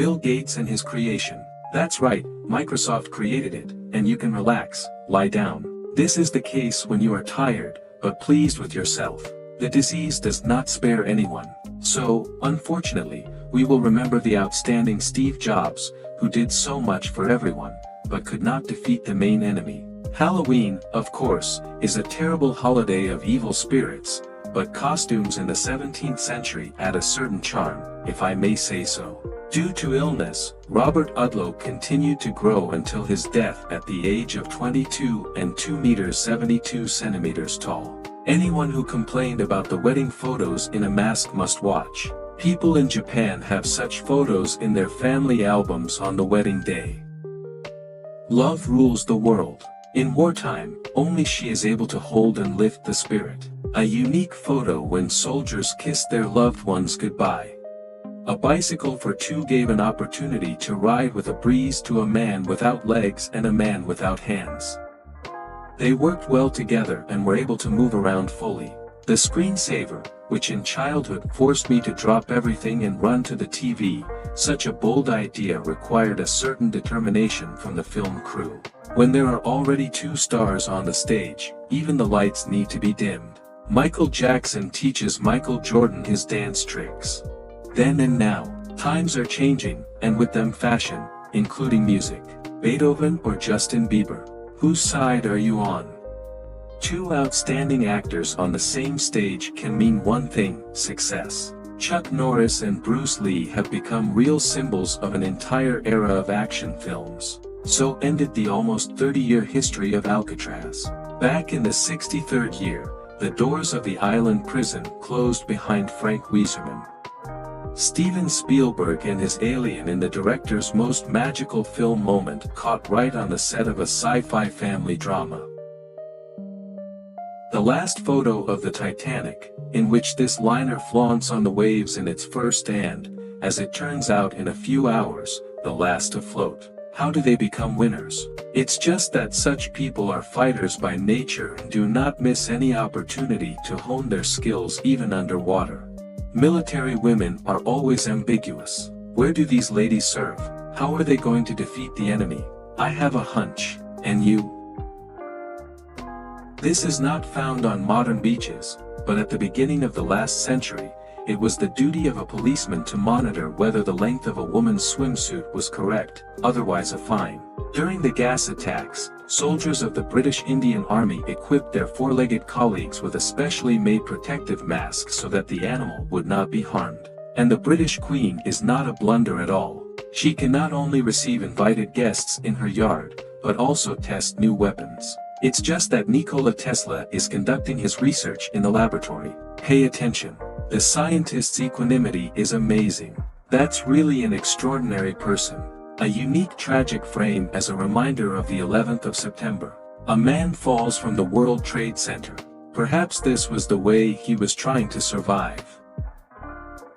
Bill Gates and his creation. That's right, Microsoft created it, and you can relax, lie down. This is the case when you are tired, but pleased with yourself. The disease does not spare anyone. So, unfortunately, we will remember the outstanding Steve Jobs, who did so much for everyone, but could not defeat the main enemy. Halloween, of course, is a terrible holiday of evil spirits, but costumes in the 17th century add a certain charm, if I may say so. Due to illness, Robert Udlow continued to grow until his death at the age of 22 and 2 meters 72 centimeters tall. Anyone who complained about the wedding photos in a mask must watch. People in Japan have such photos in their family albums on the wedding day. Love rules the world. In wartime, only she is able to hold and lift the spirit. A unique photo when soldiers kissed their loved ones goodbye. A bicycle for two gave an opportunity to ride with a breeze to a man without legs and a man without hands. They worked well together and were able to move around fully. The screensaver, which in childhood forced me to drop everything and run to the TV, such a bold idea required a certain determination from the film crew. When there are already 2 stars on the stage, even the lights need to be dimmed. Michael Jackson teaches Michael Jordan his dance tricks. Then and now, times are changing, and with them fashion, including music. Beethoven or Justin Bieber? Whose side are you on? 2 outstanding actors on the same stage can mean one thing: success. Chuck Norris and Bruce Lee have become real symbols of an entire era of action films. So ended the almost 30-year history of Alcatraz. Back in the 63rd year, the doors of the island prison closed behind Frank Wieserman. Steven Spielberg and his alien in the director's most magical film moment caught right on the set of a sci-fi family drama. The last photo of the Titanic, in which this liner flaunts on the waves in its first and, as it turns out in a few hours, the last afloat. How do they become winners? It's just that such people are fighters by nature and do not miss any opportunity to hone their skills even underwater. Military women are always ambiguous. Where do these ladies serve? How are they going to defeat the enemy? I have a hunch. And you? This is not found on modern beaches, but at the beginning of the last century, it was the duty of a policeman to monitor whether the length of a woman's swimsuit was correct, otherwise a fine. During the gas attacks, soldiers of the British Indian Army equipped their 4-legged colleagues with a specially made protective mask so that the animal would not be harmed. And the British Queen is not a blunder at all. She can not only receive invited guests in her yard, but also test new weapons. It's just that Nikola Tesla is conducting his research in the laboratory. Pay attention. The scientist's equanimity is amazing. That's really an extraordinary person. A unique tragic frame as a reminder of the 11th of September. A man falls from the World Trade Center. Perhaps this was the way he was trying to survive.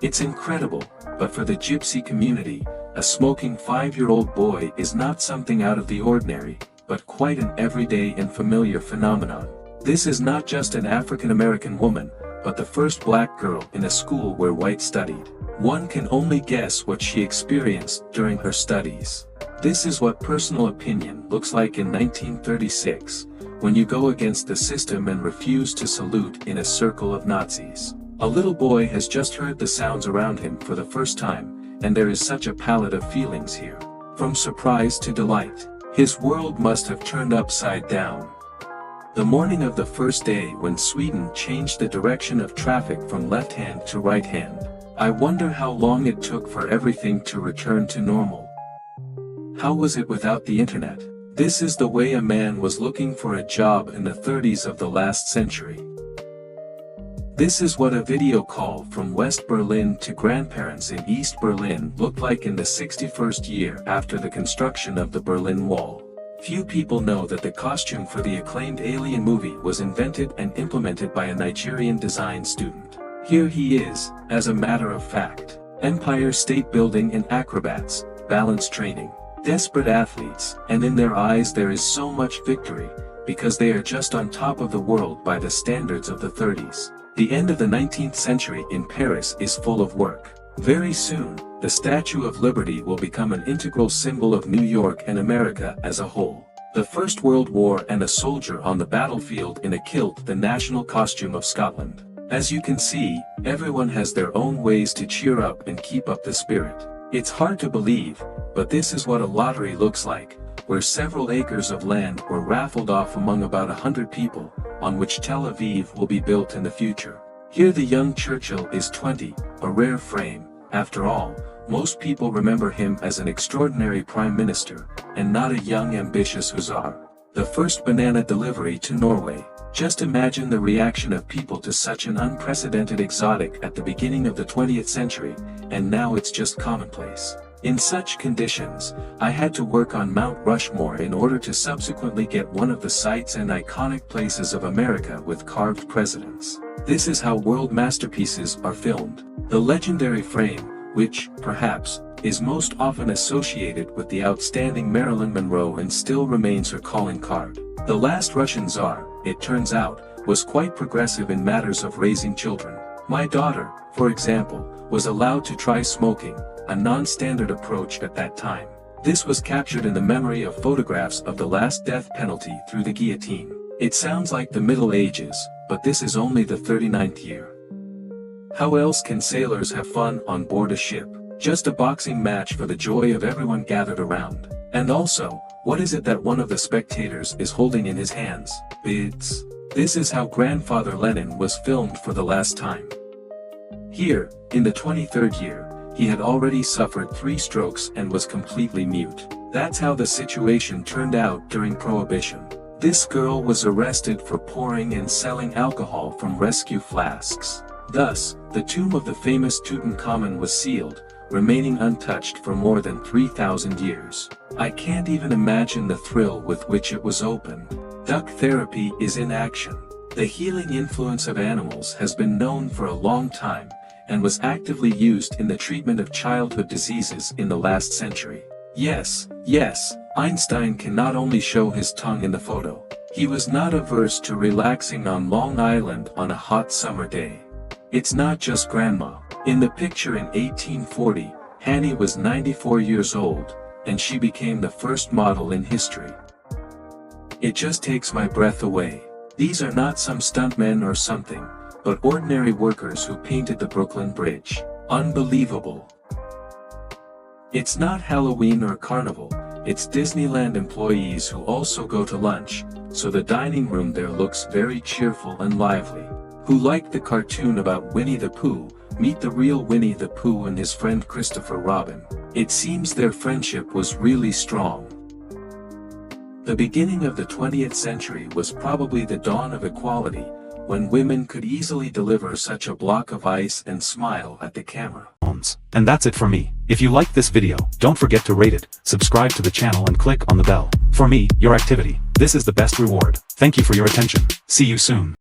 It's incredible, but for the gypsy community, a smoking 5-year-old boy is not something out of the ordinary, but quite an everyday and familiar phenomenon. This is not just an African-American woman, but the first black girl in a school where white studied. One can only guess what she experienced during her studies. This is what personal opinion looks like in 1936, when you go against the system and refuse to salute in a circle of Nazis. A little boy has just heard the sounds around him for the first time, and there is such a palette of feelings here. From surprise to delight. His world must have turned upside down. The morning of the first day when Sweden changed the direction of traffic from left hand to right hand. I wonder how long it took for everything to return to normal. How was it without the internet? This is the way a man was looking for a job in the 30s of the last century. This is what a video call from West Berlin to grandparents in East Berlin looked like in the 61st year after the construction of the Berlin Wall. Few people know that the costume for the acclaimed Alien movie was invented and implemented by a Nigerian design student. Here he is, as a matter of fact. Empire State Building and acrobats, balance training, desperate athletes, and in their eyes there is so much victory, because they are just on top of the world by the standards of the 30s. The end of the 19th century in Paris is full of work. Very soon, the Statue of Liberty will become an integral symbol of New York and America as a whole. The First World War and a soldier on the battlefield in a kilt, the national costume of Scotland. As you can see, everyone has their own ways to cheer up and keep up the spirit. It's hard to believe, but this is what a lottery looks like, where several acres of land were raffled off among about 100 people, on which Tel Aviv will be built in the future. Here the young Churchill is 20, a rare frame. After all, most people remember him as an extraordinary prime minister, and not a young ambitious hussar. The first banana delivery to Norway. Just imagine the reaction of people to such an unprecedented exotic at the beginning of the 20th century, and now it's just commonplace. In such conditions, I had to work on Mount Rushmore in order to subsequently get one of the sights and iconic places of America with carved presidents. This is how world masterpieces are filmed. The legendary frame, which, perhaps, is most often associated with the outstanding Marilyn Monroe and still remains her calling card. The last Russian Tsar, it turns out, was quite progressive in matters of raising children. My daughter, for example, was allowed to try smoking, a non-standard approach at that time. This was captured in the memory of photographs of the last death penalty through the guillotine. It sounds like the Middle Ages, but this is only the 39th year. How else can sailors have fun on board a ship? Just a boxing match for the joy of everyone gathered around. And also, what is it that one of the spectators is holding in his hands? Bids. This is how Grandfather Lennon was filmed for the last time. Here, in the 23rd year, he had already suffered 3 strokes and was completely mute. That's how the situation turned out during Prohibition. This girl was arrested for pouring and selling alcohol from rescue flasks. Thus, the tomb of the famous Tutankhamun was sealed, remaining untouched for more than 3,000 years. I can't even imagine the thrill with which it was opened. Duck therapy is in action. The healing influence of animals has been known for a long time, and was actively used in the treatment of childhood diseases in the last century. Yes, Einstein can not only show his tongue in the photo. He was not averse to relaxing on Long Island on a hot summer day. It's not just grandma. In the picture in 1840, Hanny was 94 years old, and she became the first model in history. It just takes my breath away. These are not some stuntmen or something, but ordinary workers who painted the Brooklyn Bridge. Unbelievable. It's not Halloween or Carnival, it's Disneyland employees who also go to lunch, so the dining room there looks very cheerful and lively. Who liked the cartoon about Winnie the Pooh, meet the real Winnie the Pooh and his friend Christopher Robin. It seems their friendship was really strong. The beginning of the 20th century was probably the dawn of equality, when women could easily deliver such a block of ice and smile at the camera. And that's it for me. If you liked this video, don't forget to rate it, subscribe to the channel and click on the bell. For me, your activity, this is the best reward. Thank you for your attention. See you soon.